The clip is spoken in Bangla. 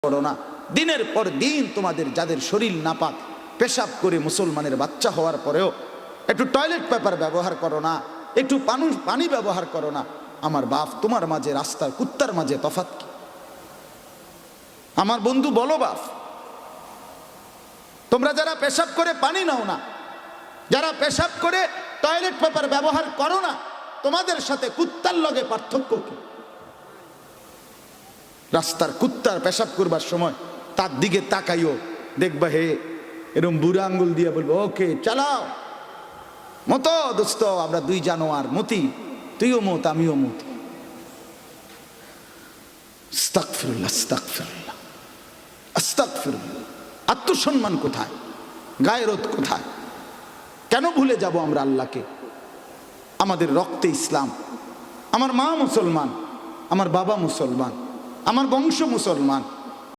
করো না। দিনের পর দিন তোমাদের যাদের শরীর নাপাক, পেশাব করে মুসলমানের বাচ্চা হওয়ার পরেও একটু টয়লেট পেপার ব্যবহার করো না, একটু পানি ব্যবহার করো না। আমার বাপ, তোমার মাঝে রাস্তার কুত্তার মাঝে তফাৎ কি? আমার বন্ধু বলো বাপ, তোমরা যারা পেশাব করে পানি নাও না, যারা পেশাব করে টয়লেট পেপার ব্যবহার করো না, তোমাদের সাথে কুত্তার লগে পার্থক্য কি? রাস্তার কুত্তার পেশাব করবার সময় তার দিকে তাকাইও, দেখবা হে এরকম বুড়া আঙ্গুল দিয়ে বলবো ওকে চালাও, মতো দোস্ত আমরা দুই জানোয়ার, মতি তুইও মত আমিও মতি। আস্তাগফিরুল্লাহ, আস্তাগফিরুল্লাহ, আস্তাগফিরুল্লাহ। আত্মসম্মান কোথায়? গায়রত কোথায়? কেন ভুলে যাব আমরা আল্লাহকে? আমাদের রক্তে ইসলাম। আমার মা মুসলমান, আমার বাবা মুসলমান, আমার বংশ মুসলমান।